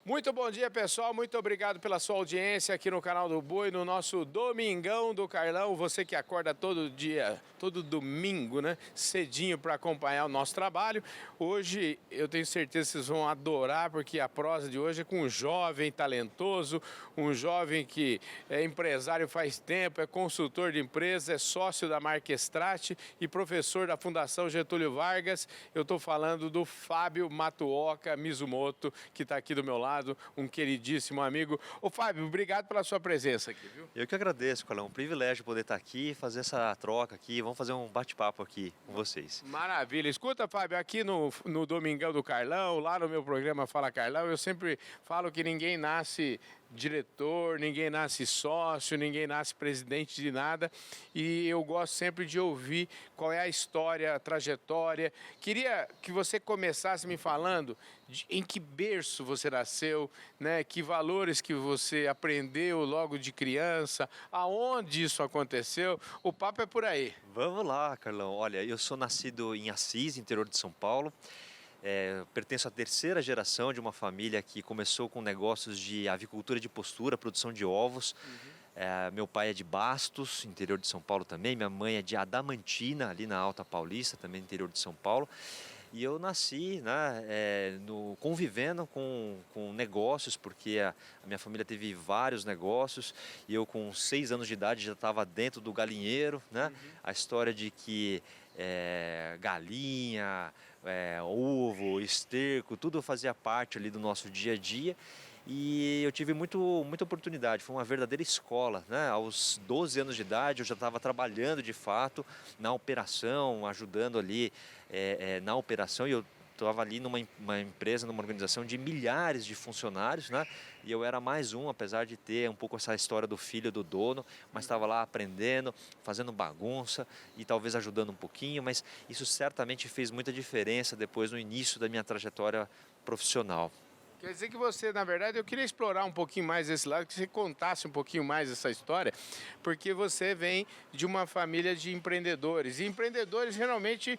Muito bom dia, pessoal. Muito obrigado pela sua audiência aqui no canal do Boi, no nosso Domingão do Carlão. Você que acorda todo dia, todo domingo, né? Cedinho para acompanhar o nosso trabalho. Hoje eu tenho certeza que vocês vão adorar, porque a prosa de hoje é com um jovem talentoso, um jovem que é empresário faz tempo, é consultor de empresa, é sócio da Marquestrate e professor da Fundação Getúlio Vargas. Eu estou falando do Fábio Matsuoka Mizumoto, que está aqui do meu lado. Um queridíssimo amigo. Ô Fábio, obrigado pela sua presença aqui, viu? Eu que agradeço, Carlão. Um privilégio poder estar aqui, fazer essa troca aqui. Vamos fazer um bate-papo aqui com vocês. Maravilha. Escuta, Fábio, aqui no Domingão do Carlão, lá no meu programa Fala Carlão, eu sempre falo que ninguém nasce diretor, ninguém nasce sócio, ninguém nasce presidente de nada, e eu gosto sempre de ouvir qual é a história, a trajetória. Queria que você começasse me falando em que berço você nasceu, né? Que valores que você aprendeu logo de criança, aonde isso aconteceu. O papo é por aí. Vamos lá, Carlão. Olha, eu sou nascido em Assis, interior de São Paulo. Pertenço à terceira geração de uma família que começou com negócios de avicultura de postura, produção de ovos. Meu pai é de Bastos, interior de São Paulo também. Minha mãe é de Adamantina, ali na Alta Paulista, também interior de São Paulo. E eu nasci, né, convivendo com negócios, porque a minha família teve vários negócios, e eu com 6 anos de idade já estava dentro do galinheiro, né? A história de que galinha, ovo, esterco, tudo fazia parte ali do nosso dia a dia. E eu tive muita oportunidade, foi uma verdadeira escola, né? Aos 12 anos de idade eu já estava trabalhando de fato na operação, ajudando ali na operação, e eu estava ali numa empresa, numa organização de milhares de funcionários, né? E eu era mais um, apesar de ter um pouco essa história do filho do dono, mas estava lá aprendendo, fazendo bagunça e talvez ajudando um pouquinho, mas isso certamente fez muita diferença depois no início da minha trajetória profissional. Quer dizer que você, na verdade, eu queria explorar um pouquinho mais esse lado, que você contasse um pouquinho mais essa história, porque você vem de uma família de empreendedores, e empreendedores geralmente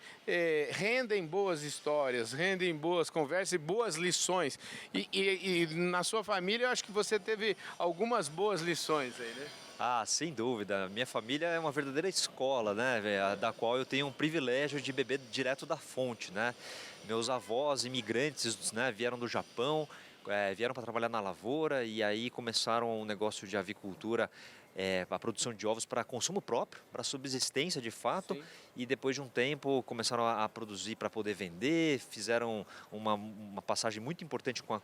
rendem boas histórias, rendem boas conversas e boas lições, e na sua família eu acho que você teve algumas boas lições aí, né? Ah, sem dúvida. Minha família é uma verdadeira escola, né, da qual eu tenho um privilégio de beber direto da fonte, né? Meus avós imigrantes, né, vieram do Japão, vieram para trabalhar na lavoura e aí começaram um negócio de avicultura, a produção de ovos para consumo próprio, para subsistência de fato. Sim. E depois de um tempo começaram a produzir para poder vender, fizeram uma passagem muito importante com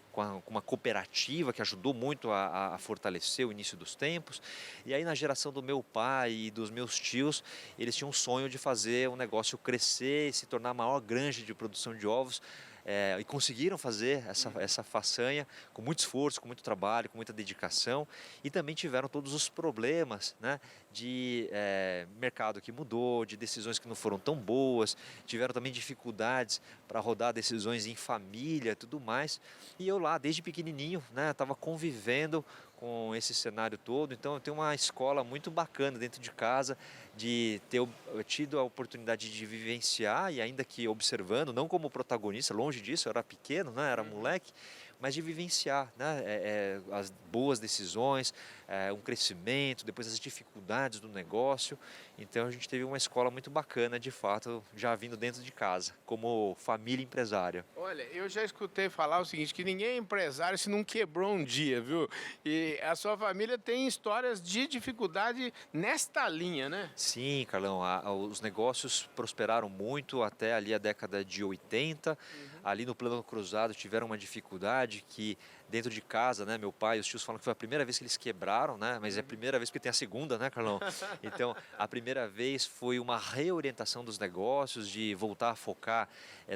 uma cooperativa que ajudou muito a fortalecer o início dos tempos. E aí na geração do meu pai e dos meus tios, eles tinham um sonho de fazer o negócio crescer e se tornar a maior granja de produção de ovos. E conseguiram fazer essa façanha com muito esforço, com muito trabalho, com muita dedicação, e também tiveram todos os problemas, né, de mercado que mudou, de decisões que não foram tão boas, tiveram também dificuldades para rodar decisões em família e tudo mais, e eu lá desde pequenininho, né, estava convivendo com esse cenário todo. Então eu tenho uma escola muito bacana dentro de casa, de ter tido a oportunidade de vivenciar, e ainda que observando, não como protagonista, longe disso, eu era pequeno, né, era moleque, mas de vivenciar, né, as boas decisões, um crescimento, depois as dificuldades do negócio. Então a gente teve uma escola muito bacana, de fato, já vindo dentro de casa, como família empresária. Olha, eu já escutei falar o seguinte, que ninguém é empresário se não quebrou um dia, viu? E a sua família tem histórias de dificuldade nesta linha, né? Sim, Carlão, os negócios prosperaram muito até ali a década de 80. Ali no Plano Cruzado tiveram uma dificuldade que dentro de casa, né, meu pai e os tios falam que foi a primeira vez que eles quebraram, né? Mas é a primeira vez porque tem a segunda, né, Carlão? Então, a primeira vez foi uma reorientação dos negócios, de voltar a focar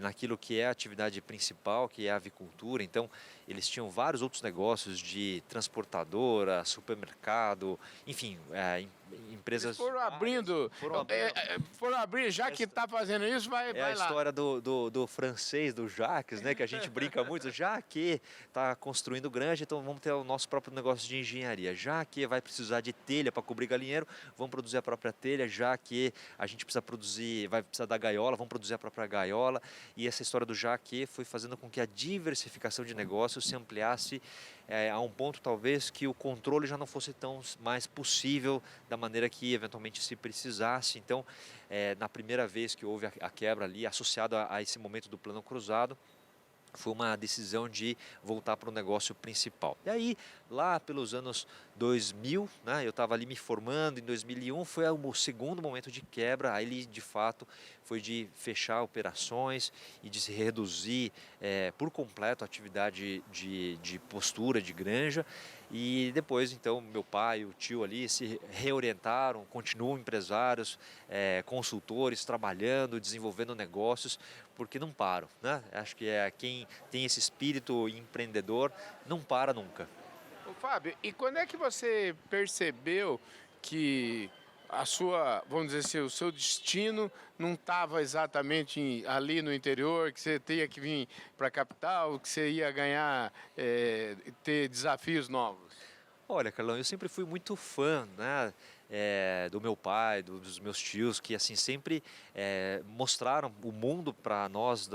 naquilo que é a atividade principal, que é a avicultura. Então, eles tinham vários outros negócios de transportadora, supermercado, enfim, empresas... Eles foram abrindo, foram abrir, já que está fazendo isso, vai É a lá. história do francês, do Jacques, né? Que a gente brinca muito. Já que está construindo granja, então vamos ter o nosso próprio negócio de engenharia. Já que vai precisar de telha para cobrir galinheiro, vamos produzir a própria telha. Já que a gente precisa produzir, vai precisar da gaiola, vamos produzir a própria gaiola. E essa história do já que foi fazendo com que a diversificação de negócios se ampliasse a um ponto talvez que o controle já não fosse tão mais possível da maneira que eventualmente se precisasse. Então, na primeira vez que houve a quebra ali, associado a esse momento do plano cruzado, foi uma decisão de voltar para o negócio principal. E aí, lá pelos anos 2000, né, eu estava ali me formando, em 2001 foi o segundo momento de quebra, aí ele de fato foi de fechar operações e de se reduzir por completo a atividade de postura, de granja. E depois, então, meu pai e o tio ali se reorientaram, continuam empresários, consultores, trabalhando, desenvolvendo negócios, porque não param, né? Acho que quem tem esse espírito empreendedor não para nunca. Ô, Fábio, e quando é que você percebeu que a sua, vamos dizer assim, o seu destino não estava exatamente ali no interior, que você teria que vir para a capital, que você ia ganhar, ter desafios novos? Olha, Carlão, eu sempre fui muito fã, né, do meu pai, dos meus tios, que assim sempre mostraram o mundo para nós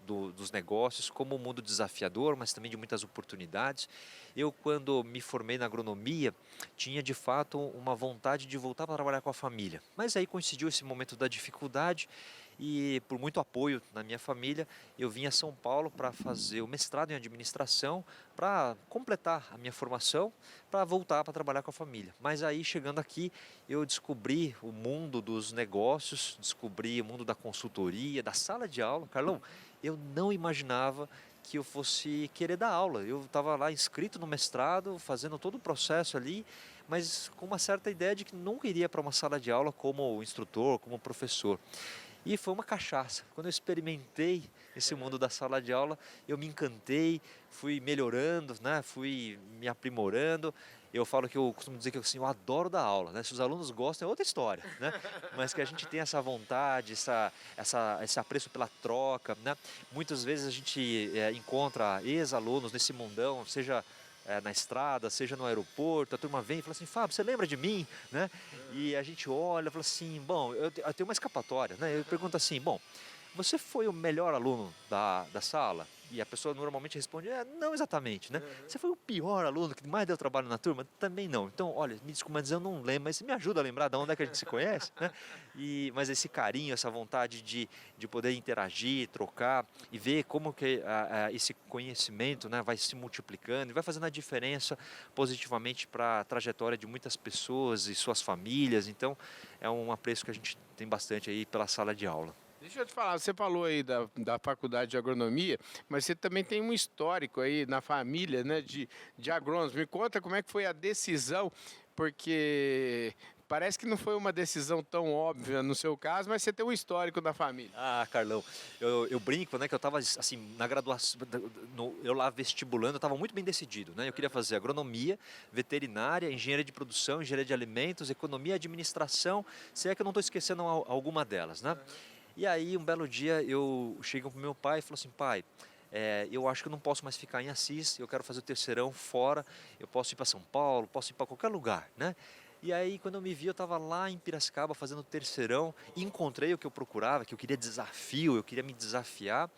dos negócios como um mundo desafiador, mas também de muitas oportunidades. Eu, quando me formei na agronomia, tinha de fato uma vontade de voltar para trabalhar com a família. Mas aí coincidiu esse momento da dificuldade e, por muito apoio na minha família, eu vim a São Paulo para fazer o mestrado em administração, para completar a minha formação, para voltar para trabalhar com a família. Mas aí, chegando aqui, eu descobri o mundo dos negócios, descobri o mundo da consultoria, da sala de aula. Carlão, eu não imaginava que eu fosse querer dar aula. Eu estava lá inscrito no mestrado, fazendo todo o processo ali, mas com uma certa ideia de que nunca iria para uma sala de aula como instrutor, como professor. E foi uma cachaça. Quando eu experimentei esse mundo da sala de aula, eu me encantei, fui melhorando, né? Fui me aprimorando. Eu falo que eu costumo dizer que assim, eu adoro dar aula, né? Se os alunos gostam é outra história, né? Mas que a gente tem essa vontade, esse apreço pela troca, né? Muitas vezes a gente encontra ex-alunos nesse mundão, seja na estrada, seja no aeroporto, a turma vem e fala assim, Fábio, você lembra de mim? Né? E a gente olha e fala assim, bom, eu tenho uma escapatória, né? Eu pergunto assim, bom, você foi o melhor aluno da sala? E a pessoa normalmente responde, não exatamente, né? Você foi o pior aluno que mais deu trabalho na turma? Também não. Então, olha, me desculpa, mas eu não lembro, mas você me ajuda a lembrar de onde é que a gente se conhece, né? Mas esse carinho, essa vontade de poder interagir, trocar e ver como que esse conhecimento, né, vai se multiplicando e vai fazendo a diferença positivamente para a trajetória de muitas pessoas e suas famílias. Então, é um apreço que a gente tem bastante aí pela sala de aula. Deixa eu te falar, você falou aí da faculdade de agronomia, mas você também tem um histórico aí na família, né, de agrônomos. Me conta como é que foi a decisão, porque parece que não foi uma decisão tão óbvia no seu caso, mas você tem um histórico da família. Ah, Carlão, eu brinco, né, que eu estava assim, na graduação, eu lá vestibulando, eu estava muito bem decidido, né? Eu queria fazer agronomia, veterinária, engenharia de produção, engenharia de alimentos, economia e administração, se é que eu não estou esquecendo alguma delas, né? E aí, um belo dia, eu chego para o meu pai e falo assim, pai, eu acho que eu não posso mais ficar em Assis, eu quero fazer o terceirão fora, eu posso ir para São Paulo, posso ir para qualquer lugar, né? E aí, quando eu me vi, eu estava lá em Piracicaba fazendo o terceirão e encontrei o que eu procurava, que eu queria desafio, eu queria me desafiar.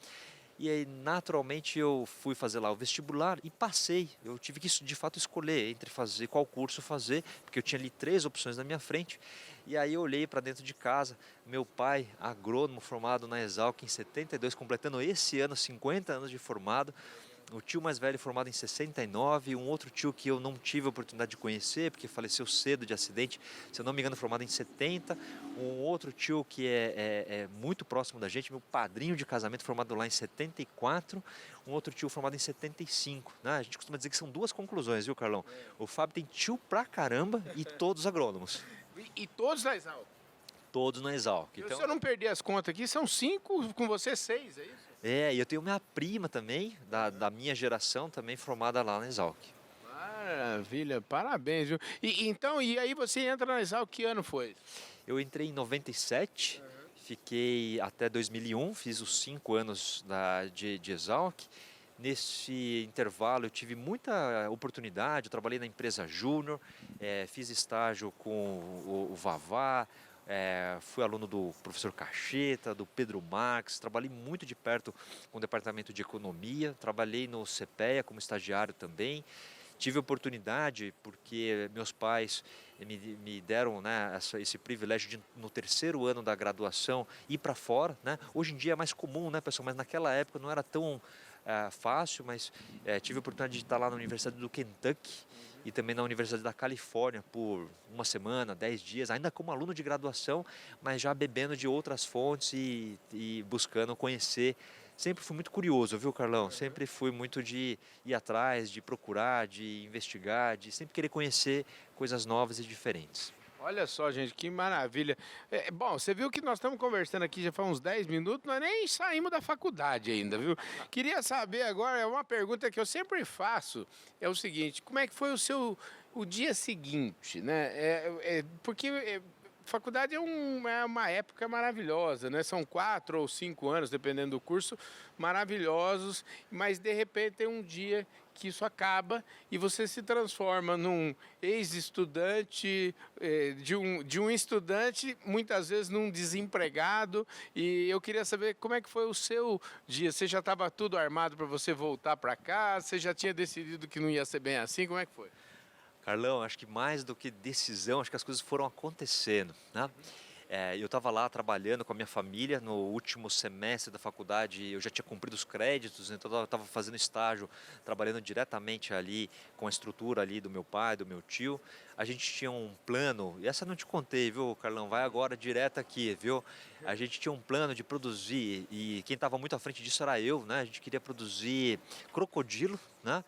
E aí, naturalmente, eu fui fazer lá o vestibular e passei. Eu tive que, de fato, escolher entre fazer qual curso fazer, porque eu tinha ali 3 opções na minha frente. E aí eu olhei para dentro de casa, meu pai, agrônomo, formado na Exalc em 72, completando esse ano 50 anos de formado. O tio mais velho formado em 69, um outro tio que eu não tive a oportunidade de conhecer, porque faleceu cedo de acidente, se eu não me engano formado em 70, um outro tio que é muito próximo da gente, meu padrinho de casamento formado lá em 74, um outro tio formado em 75, né? A gente costuma dizer que são 2 conclusões, viu, Carlão? O Fábio tem tio pra caramba e todos agrônomos. E todos na Exalc? Todos na Exalc. Então, se eu não perder as contas aqui, são 5, com você 6, é isso? E eu tenho minha prima também, da minha geração, também formada lá na Exalc. Maravilha, parabéns, viu? Então, e aí você entra na Exalc, que ano foi? Eu entrei em 97, fiquei até 2001, fiz os 5 anos de Exalc. Nesse intervalo eu tive muita oportunidade, eu trabalhei na empresa Júnior, fiz estágio com o Vavá, fui aluno do professor Cacheta, do Pedro Marques, trabalhei muito de perto com o departamento de economia, trabalhei no CPEA como estagiário também. Tive oportunidade porque meus pais me deram, né, esse privilégio de, no terceiro ano da graduação, ir para fora, né? Hoje em dia é mais comum, né, pessoal? Mas naquela época não era tão fácil, mas tive a oportunidade de estar lá na Universidade do Kentucky e também na Universidade da Califórnia por uma semana, 10 dias, ainda como aluno de graduação, mas já bebendo de outras fontes e buscando conhecer. Sempre fui muito curioso, viu, Carlão? Sempre fui muito de ir atrás, de procurar, de investigar, de sempre querer conhecer coisas novas e diferentes. Olha só, gente, que maravilha. Bom, você viu que nós estamos conversando aqui já faz uns 10 minutos, nós nem saímos da faculdade ainda, viu? Queria saber agora, é uma pergunta que eu sempre faço, é o seguinte, como é que foi o dia seguinte, né? Porque faculdade é uma época maravilhosa, né? São 4 ou 5 anos, dependendo do curso, maravilhosos, mas de repente tem um dia que isso acaba e você se transforma num ex-estudante, de um estudante, muitas vezes num desempregado. E eu queria saber como é que foi o seu dia. Você já estava tudo armado para você voltar para cá? Você já tinha decidido que não ia ser bem assim? Como é que foi? Carlão, acho que mais do que decisão, acho que as coisas foram acontecendo, né? Eu estava lá trabalhando com a minha família no último semestre da faculdade, eu já tinha cumprido os créditos, então eu estava fazendo estágio, trabalhando diretamente ali com a estrutura ali do meu pai, do meu tio. A gente tinha um plano, e essa eu não te contei, viu, Carlão? Vai agora direto aqui, viu? A gente tinha um plano de produzir, e quem estava muito à frente disso era eu, né? A gente queria produzir crocodilo, né?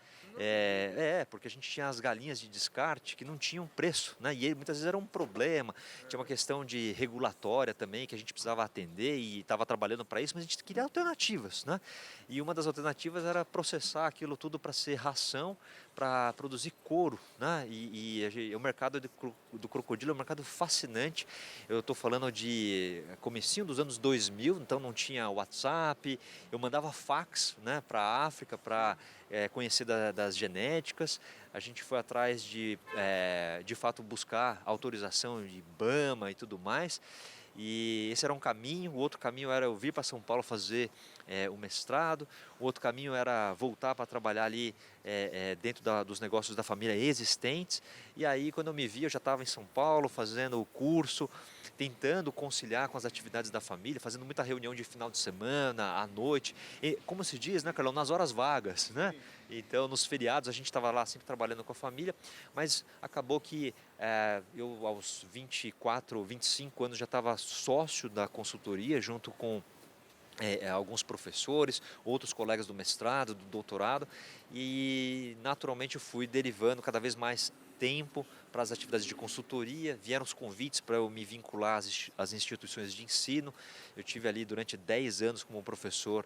Porque a gente tinha as galinhas de descarte que não tinham preço, né? E muitas vezes era um problema, tinha uma questão de regulatória também que a gente precisava atender e estava trabalhando para isso, mas a gente queria alternativas, né? E uma das alternativas era processar aquilo tudo para ser ração, para produzir couro, né? O mercado do crocodilo é um mercado fascinante. Eu estou falando de comecinho dos anos 2000, então não tinha WhatsApp, eu mandava fax, né, para a África para conhecer das genéticas. A gente foi atrás de fato buscar autorização de IBAMA e tudo mais. E esse era um caminho, o outro caminho era eu vir para São Paulo fazer o mestrado, o outro caminho era voltar para trabalhar ali dentro dos negócios da família existentes. E aí quando eu me vi, eu já estava em São Paulo fazendo o curso, tentando conciliar com as atividades da família, fazendo muita reunião de final de semana, à noite, e, como se diz, né, Carlão, nas horas vagas, né? Então, nos feriados, a gente estava lá sempre trabalhando com a família, mas acabou que eu, aos 24, 25 anos, já estava sócio da consultoria, junto com alguns professores, outros colegas do mestrado, do doutorado, e naturalmente eu fui derivando cada vez mais tempo para as atividades de consultoria. Vieram os convites para eu me vincular às instituições de ensino. Eu tive ali durante 10 anos como professor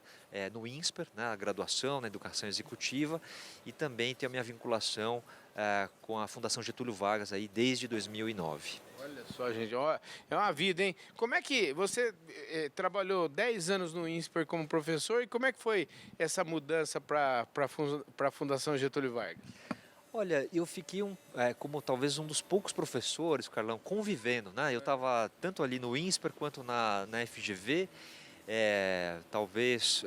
no INSPER, né, na graduação, na educação executiva, e também tenho a minha vinculação com a Fundação Getúlio Vargas aí desde 2009. Olha só, gente, ó, é uma vida, hein? Como é que você trabalhou 10 anos no INSPER como professor e como é que foi essa mudança para a Fundação Getúlio Vargas? Olha, eu fiquei como talvez um dos poucos professores, Carlão, convivendo, né? Eu estava tanto ali no INSPER quanto na FGV, talvez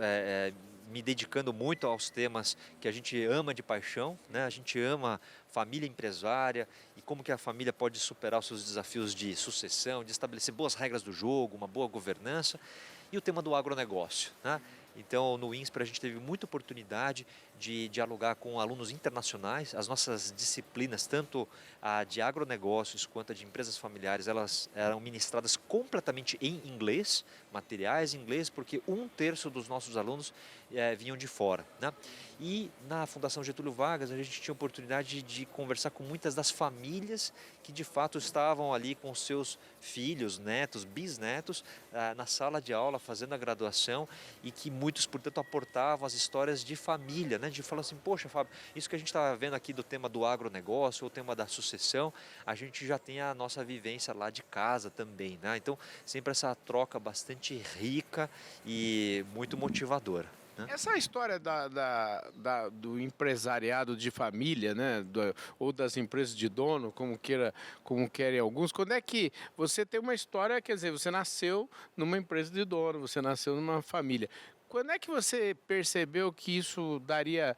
me dedicando muito aos temas que a gente ama de paixão, né? A gente ama família empresária e como que a família pode superar os seus desafios de sucessão, de estabelecer boas regras do jogo, uma boa governança, e o tema do agronegócio, né? Então, no INSPER, a gente teve muita oportunidade de dialogar com alunos internacionais. As nossas disciplinas, tanto a de agronegócios quanto a de empresas familiares, elas eram ministradas completamente em inglês, materiais em inglês, porque 1/3 dos nossos alunos vinham de fora, né? E na Fundação Getúlio Vargas, a gente tinha a oportunidade de conversar com muitas das famílias que de fato estavam ali com seus filhos, netos, bisnetos, na sala de aula, fazendo a graduação, e que muitos, portanto, aportavam as histórias de família, né? De falar assim, poxa, Fábio, isso que a gente está vendo aqui do tema do agronegócio, ou o tema da sucessão, a gente já tem a nossa vivência lá de casa também, né? Então, sempre essa troca bastante rica e muito motivadora, né? Essa história do empresariado de família, né, ou das empresas de dono, como querem alguns, quando é que você tem uma história, quer dizer, você nasceu numa empresa de dono, você nasceu numa família. Quando é que você percebeu que isso daria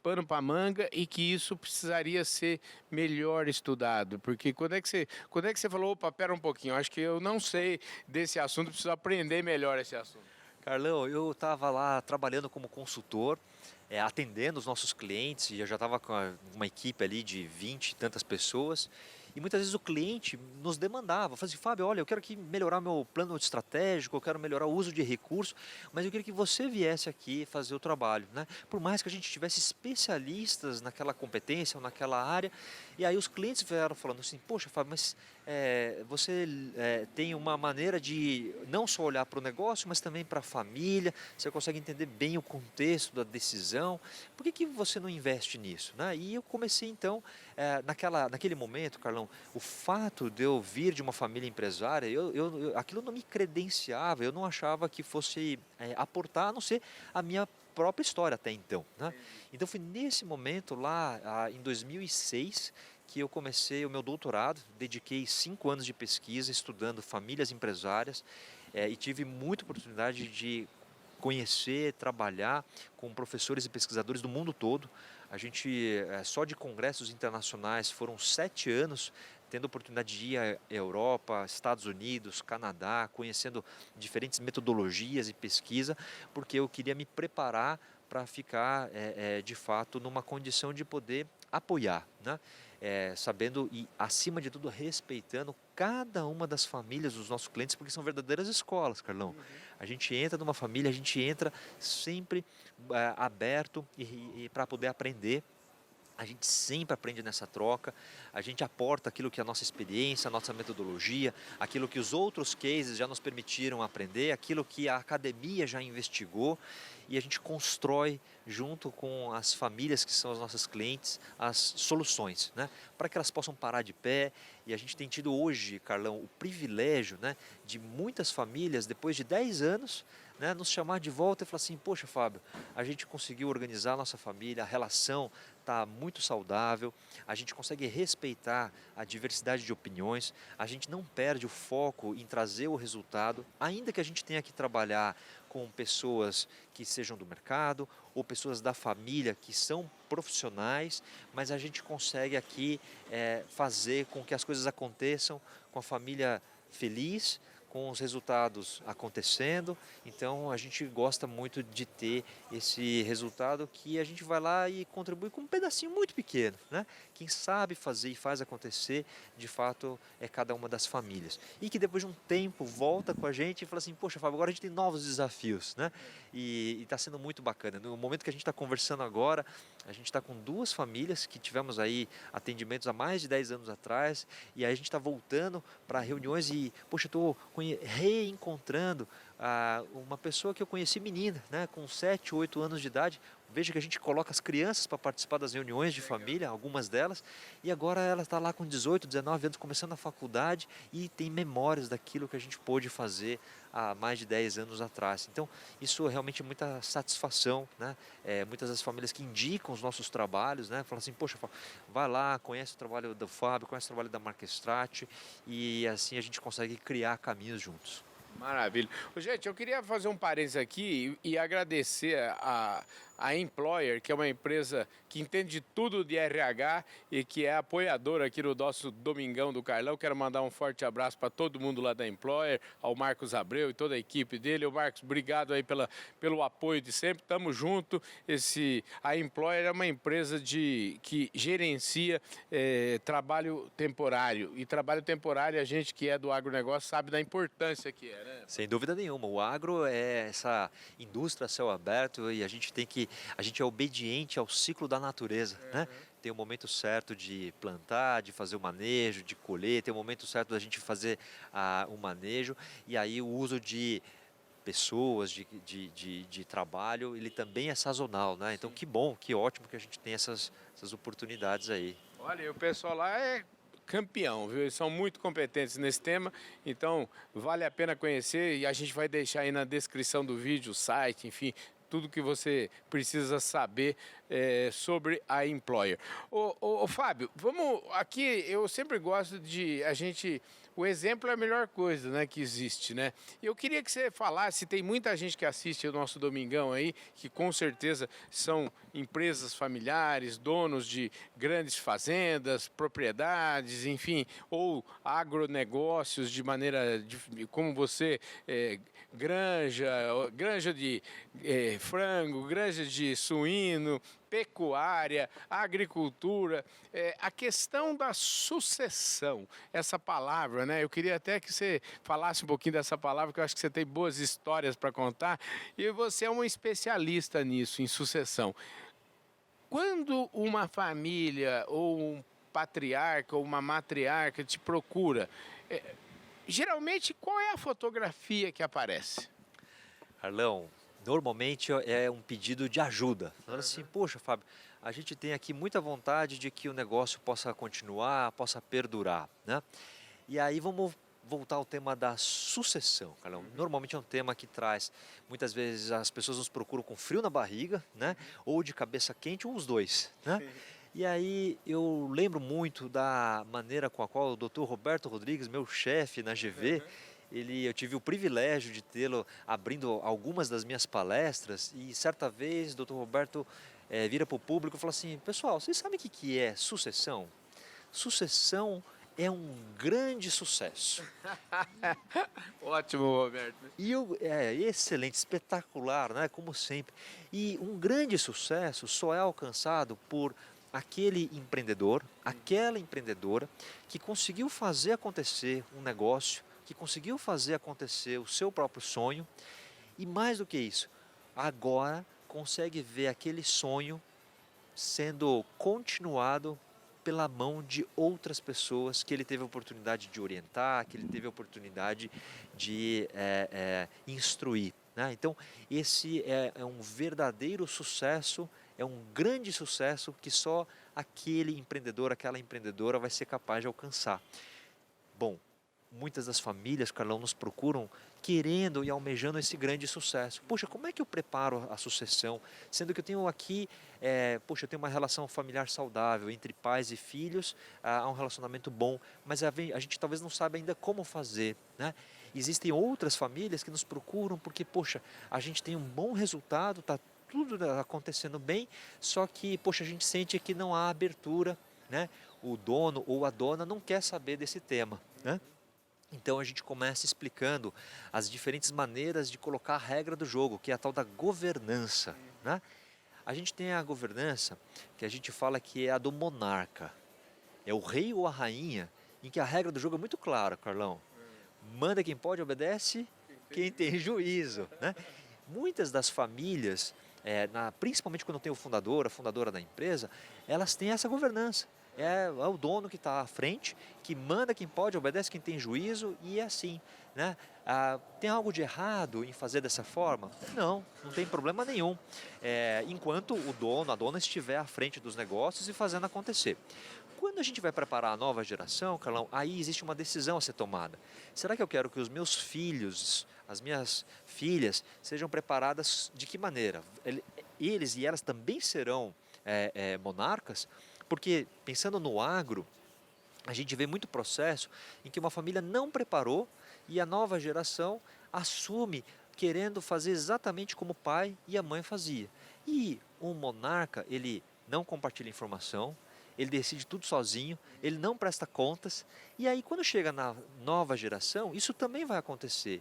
pano para manga e que isso precisaria ser melhor estudado? Porque quando é que você falou, opa, pera um pouquinho, acho que eu não sei desse assunto, preciso aprender melhor esse assunto. Carlão, eu estava lá trabalhando como consultor, atendendo os nossos clientes, e eu já estava com uma equipe ali de 20 e tantas pessoas, e muitas vezes o cliente nos demandava, falava assim, Fábio, olha, eu quero aqui melhorar meu plano estratégico, eu quero melhorar o uso de recursos, mas eu queria que você viesse aqui fazer o trabalho, né? Por mais que a gente tivesse especialistas naquela competência ou naquela área, e aí os clientes vieram falando assim, poxa, Fábio, mas você tem uma maneira de não só olhar para o negócio, mas também para a família, você consegue entender bem o contexto da decisão, por que você não investe nisso, né? E eu comecei então, naquele momento, Carlão, o fato de eu vir de uma família empresária, aquilo não me credenciava, eu não achava que fosse aportar, a não ser a minha própria história até então, né? Então foi nesse momento lá, em 2006, que eu comecei o meu doutorado, dediquei 5 anos de pesquisa estudando famílias empresárias, e tive muita oportunidade de conhecer, trabalhar com professores e pesquisadores do mundo todo. A gente, só de congressos internacionais, foram 7 anos tendo a oportunidade de ir à Europa, Estados Unidos, Canadá, conhecendo diferentes metodologias e pesquisa, porque eu queria me preparar para ficar, de fato, numa condição de poder apoiar, né? Sabendo e, acima de tudo, respeitando cada uma das famílias dos nossos clientes, porque são verdadeiras escolas, Carlão. A gente entra numa família, a gente entra sempre aberto e para poder aprender. A gente sempre aprende nessa troca, a gente aporta aquilo que é a nossa experiência, a nossa metodologia, aquilo que os outros cases já nos permitiram aprender, aquilo que a academia já investigou, e a gente constrói junto com as famílias que são os nossos clientes as soluções, né? Para que elas possam parar de pé. E a gente tem tido hoje, Carlão, o privilégio, né, de muitas famílias, depois de 10 anos, né, nos chamar de volta e falar assim, poxa, Fábio, a gente conseguiu organizar a nossa família, a relação está muito saudável, a gente consegue respeitar a diversidade de opiniões, a gente não perde o foco em trazer o resultado, ainda que a gente tenha que trabalhar com pessoas que sejam do mercado ou pessoas da família que são profissionais, mas a gente consegue aqui fazer com que as coisas aconteçam com a família feliz, com os resultados acontecendo. Então a gente gosta muito de ter esse resultado que a gente vai lá e contribui com um pedacinho muito pequeno, né? Quem sabe fazer e faz acontecer, de fato, é cada uma das famílias. E que depois de um tempo volta com a gente e fala assim, poxa, Fábio, agora a gente tem novos desafios, né? E está sendo muito bacana. No momento que a gente está conversando agora, a gente está com 2 famílias que tivemos aí atendimentos há mais de 10 anos atrás, e aí a gente está voltando para reuniões e, poxa, eu estou reencontrando uma pessoa que eu conheci menina, né, com 7, 8 anos de idade. Veja que a gente coloca as crianças para participar das reuniões de família, algumas delas, e agora ela está lá com 18, 19 anos, começando a faculdade e tem memórias daquilo que a gente pôde fazer há mais de 10 anos atrás. Então, isso é realmente muita satisfação, né? Muitas das famílias que indicam os nossos trabalhos, né? Falam assim, poxa, vai lá, conhece o trabalho do Fábio, conhece o trabalho da Marquestrat, e assim a gente consegue criar caminhos juntos. Maravilha. Ô, gente, eu queria fazer um parênteses aqui e agradecer a Employer, que é uma empresa que entende de tudo de RH e que é apoiadora aqui no nosso Domingão do Carlão. Quero mandar um forte abraço para todo mundo lá da Employer, ao Marcos Abreu e toda a equipe dele. Ô, Marcos, obrigado aí pelo apoio de sempre. Tamo junto. A Employer é uma empresa que gerencia trabalho temporário. E trabalho temporário, a gente que é do agronegócio sabe da importância que é, né? Sem dúvida nenhuma, o agro é essa indústria a céu aberto e a gente é obediente ao ciclo da natureza, né? Tem o momento certo de plantar, de fazer o manejo, de colher, tem o momento certo da gente fazer o manejo, e aí o uso de pessoas, de trabalho, ele também é sazonal, né? Então, que bom, que ótimo que a gente tem essas oportunidades aí. Olha, e o pessoal lá é campeão, viu? Eles são muito competentes nesse tema, então vale a pena conhecer e a gente vai deixar aí na descrição do vídeo, o site, enfim, tudo que você precisa saber sobre a Employer. Ô, Fábio, vamos aqui, eu sempre gosto de o exemplo é a melhor coisa, né, que existe, né? Eu queria que você falasse, tem muita gente que assiste o nosso Domingão aí, que com certeza são empresas familiares, donos de grandes fazendas, propriedades, enfim, ou agronegócios de maneira, como você, granja de frango, granja de suíno, pecuária, agricultura, a questão da sucessão, essa palavra, né? Eu queria até que você falasse um pouquinho dessa palavra, que eu acho que você tem boas histórias para contar, e você é um especialista nisso, em sucessão. Quando uma família ou um patriarca ou uma matriarca te procura, geralmente qual é a fotografia que aparece? Carlão, normalmente é um pedido de ajuda. Falando assim, poxa, Fábio, a gente tem aqui muita vontade de que o negócio possa continuar, possa perdurar, né? E aí vamos voltar ao tema da sucessão, Carlão. Normalmente é um tema que traz, muitas vezes as pessoas nos procuram com frio na barriga, né? Ou de cabeça quente, ou os dois, né? E aí eu lembro muito da maneira com a qual o Dr. Roberto Rodrigues, meu chefe na GV, eu tive o privilégio de tê-lo abrindo algumas das minhas palestras e certa vez o Dr. Roberto vira para o público e fala assim, pessoal, vocês sabem o que é sucessão? Sucessão é um grande sucesso. Ótimo, Roberto. E é excelente, espetacular, né? Como sempre. E um grande sucesso só é alcançado por aquele empreendedor, aquela empreendedora que conseguiu fazer acontecer um negócio, que conseguiu fazer acontecer o seu próprio sonho e mais do que isso, agora consegue ver aquele sonho sendo continuado pela mão de outras pessoas que ele teve a oportunidade de orientar, que ele teve a oportunidade de instruir, né? Então, esse é um verdadeiro sucesso, é um grande sucesso que só aquele empreendedor, aquela empreendedora vai ser capaz de alcançar. Bom, muitas das famílias, Carlão, nos procuram querendo e almejando esse grande sucesso. Poxa, como é que eu preparo a sucessão? Sendo que eu tenho aqui, eu tenho uma relação familiar saudável entre pais e filhos, há um relacionamento bom, mas a gente talvez não saiba ainda como fazer, né? Existem outras famílias que nos procuram porque, poxa, a gente tem um bom resultado, está tudo acontecendo bem, só que, poxa, a gente sente que não há abertura, né? O dono ou a dona não quer saber desse tema, né? Então a gente começa explicando as diferentes maneiras de colocar a regra do jogo, que é a tal da governança, né? A gente tem a governança que a gente fala que é a do monarca. É o rei ou a rainha, em que a regra do jogo é muito clara, Carlão. Manda quem pode, obedece quem tem juízo, né? Muitas das famílias, principalmente quando tem o fundador, a fundadora da empresa, elas têm essa governança. É o dono que está à frente, que manda quem pode, obedece quem tem juízo e é assim, né? Tem algo de errado em fazer dessa forma? Não, não tem problema nenhum, enquanto o dono, a dona estiver à frente dos negócios e fazendo acontecer. Quando a gente vai preparar a nova geração, Carlão, aí existe uma decisão a ser tomada. Será que eu quero que os meus filhos, as minhas filhas, sejam preparadas de que maneira? Eles e elas também serão monarcas? Porque, pensando no agro, a gente vê muito processo em que uma família não preparou e a nova geração assume querendo fazer exatamente como o pai e a mãe fazia. E um monarca, ele não compartilha informação, ele decide tudo sozinho, ele não presta contas. E aí, quando chega na nova geração, isso também vai acontecer.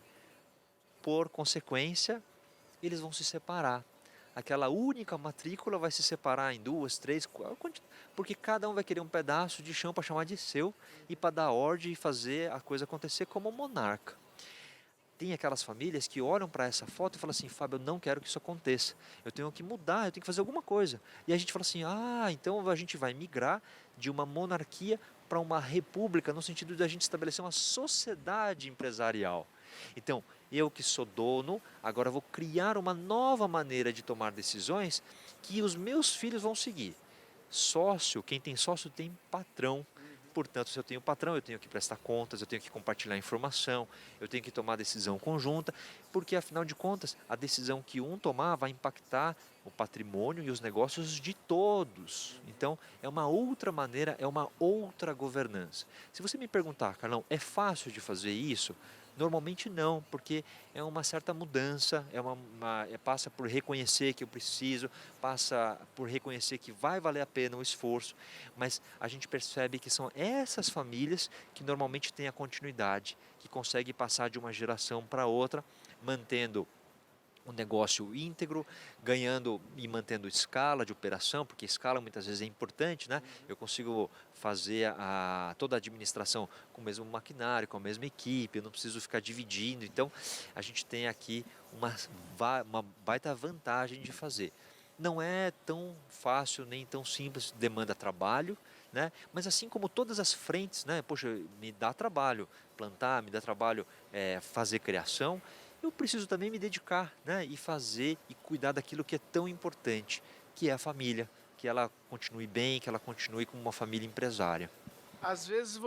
Por consequência, eles vão se separar. Aquela única matrícula vai se separar em 2, 3, 4, porque cada um vai querer um pedaço de chão para chamar de seu e para dar ordem e fazer a coisa acontecer como monarca. Tem aquelas famílias que olham para essa foto e falam assim, Fábio, eu não quero que isso aconteça, eu tenho que mudar, eu tenho que fazer alguma coisa. E a gente fala assim, então a gente vai migrar de uma monarquia para uma república, no sentido de a gente estabelecer uma sociedade empresarial. Então, eu que sou dono, agora vou criar uma nova maneira de tomar decisões que os meus filhos vão seguir. Sócio, quem tem sócio tem patrão. Portanto, se eu tenho patrão, eu tenho que prestar contas, eu tenho que compartilhar informação, eu tenho que tomar decisão conjunta, porque afinal de contas, a decisão que um tomar vai impactar o patrimônio e os negócios de todos. Então, é uma outra maneira, é uma outra governança. Se você me perguntar, Carlão, é fácil de fazer isso? Normalmente não, porque é uma certa mudança, passa por reconhecer que eu preciso, passa por reconhecer que vai valer a pena o esforço, mas a gente percebe que são essas famílias que normalmente têm a continuidade, que conseguem passar de uma geração para outra, mantendo um negócio íntegro, ganhando e mantendo escala de operação, porque escala muitas vezes é importante, né? Eu consigo fazer toda a administração com o mesmo maquinário, com a mesma equipe, eu não preciso ficar dividindo. Então, a gente tem aqui uma baita vantagem de fazer. Não é tão fácil nem tão simples, demanda trabalho, né? Mas assim como todas as frentes, né? Poxa, me dá trabalho plantar, me dá trabalho fazer criação, eu preciso também me dedicar, né, e fazer e cuidar daquilo que é tão importante, que é a família, que ela continue bem, que ela continue como uma família empresária. Às vezes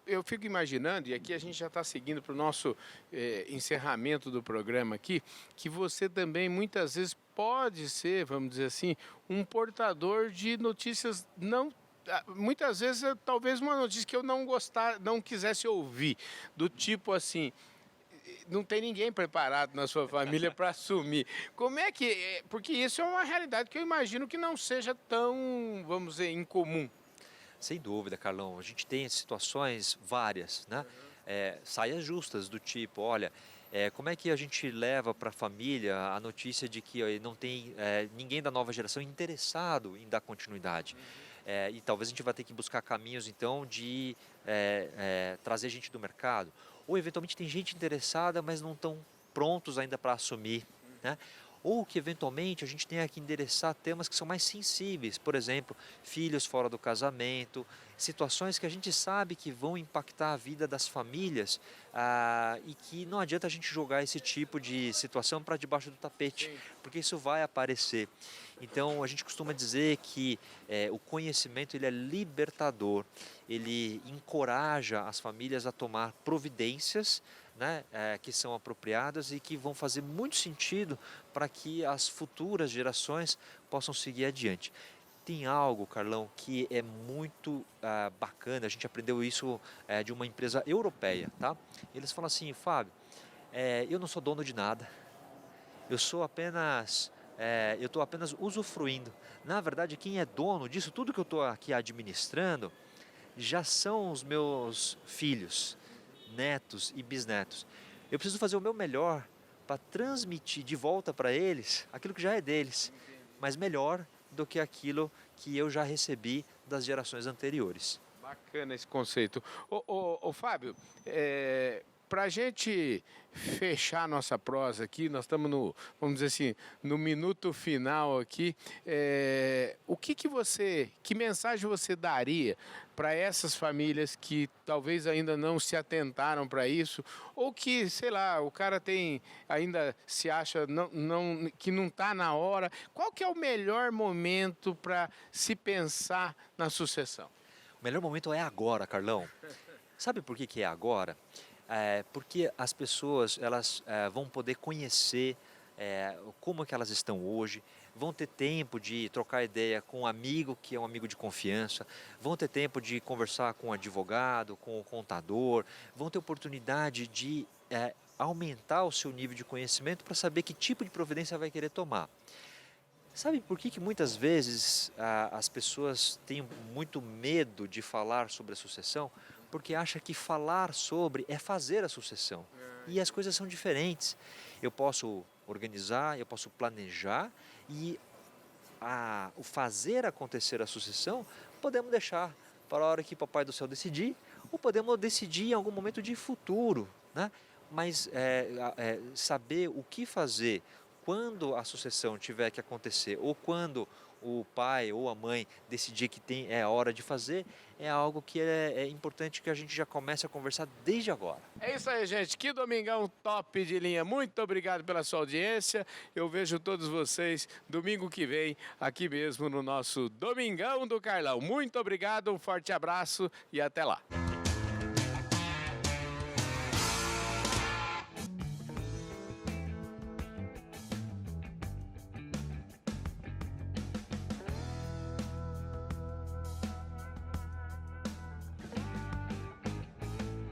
eu fico imaginando, e aqui a gente já está seguindo para o nosso encerramento do programa aqui, que você também muitas vezes pode ser, vamos dizer assim, um portador de notícias não. Muitas vezes, talvez uma notícia que eu não quisesse ouvir, do tipo assim, não tem ninguém preparado na sua família para assumir. Como é que. Porque isso é uma realidade que eu imagino que não seja tão, vamos dizer, incomum. Sem dúvida, Carlão, a gente tem situações várias, né? Saias justas do tipo, olha, como é que a gente leva para a família a notícia de que não tem ninguém da nova geração interessado em dar continuidade? E talvez a gente vai ter que buscar caminhos, então, de trazer gente do mercado. Ou, eventualmente, tem gente interessada, mas não estão prontos ainda para assumir, né? Ou que, eventualmente, a gente tenha que endereçar temas que são mais sensíveis. Por exemplo, filhos fora do casamento, situações que a gente sabe que vão impactar a vida das famílias e que não adianta a gente jogar esse tipo de situação para debaixo do tapete, porque isso vai aparecer. Então, a gente costuma dizer que o conhecimento ele é libertador, ele encoraja as famílias a tomar providências, né, que são apropriadas e que vão fazer muito sentido para que as futuras gerações possam seguir adiante. Tem algo, Carlão, que é muito bacana, a gente aprendeu isso de uma empresa europeia, tá? Eles falam assim, Fábio, eu não sou dono de nada, eu sou apenas, eu estou apenas usufruindo. Na verdade, quem é dono disso, tudo que eu estou aqui administrando, já são os meus filhos, netos e bisnetos. Eu preciso fazer o meu melhor para transmitir de volta para eles aquilo que já é deles, mas melhor do que aquilo que eu já recebi das gerações anteriores. Bacana esse conceito. Ô, Fábio, para a gente fechar nossa prosa aqui, nós estamos no, vamos dizer assim, no minuto final aqui. Que mensagem você daria para essas famílias que talvez ainda não se atentaram para isso, ou que, sei lá, o cara ainda se acha que não está na hora? Qual que é o melhor momento para se pensar na sucessão? O melhor momento é agora, Carlão. Sabe por que é agora? Porque as pessoas elas vão poder conhecer como é que elas estão hoje, vão ter tempo de trocar ideia com um amigo que é um amigo de confiança, vão ter tempo de conversar com o advogado, com o contador, vão ter oportunidade de aumentar o seu nível de conhecimento para saber que tipo de providência vai querer tomar. Sabe por que muitas vezes as pessoas têm muito medo de falar sobre a sucessão? Porque acha que falar sobre é fazer a sucessão. E as coisas são diferentes. Eu posso organizar, eu posso planejar e o fazer acontecer a sucessão podemos deixar para a hora que Papai do Céu decidir, ou podemos decidir em algum momento de futuro, né? Mas saber o que fazer, quando a sucessão tiver que acontecer ou quando o pai ou a mãe decidir que é a hora de fazer, é algo que é importante que a gente já comece a conversar desde agora. É isso aí, gente. Que domingão top de linha. Muito obrigado pela sua audiência. Eu vejo todos vocês domingo que vem, aqui mesmo no nosso Domingão do Carlão. Muito obrigado, um forte abraço e até lá.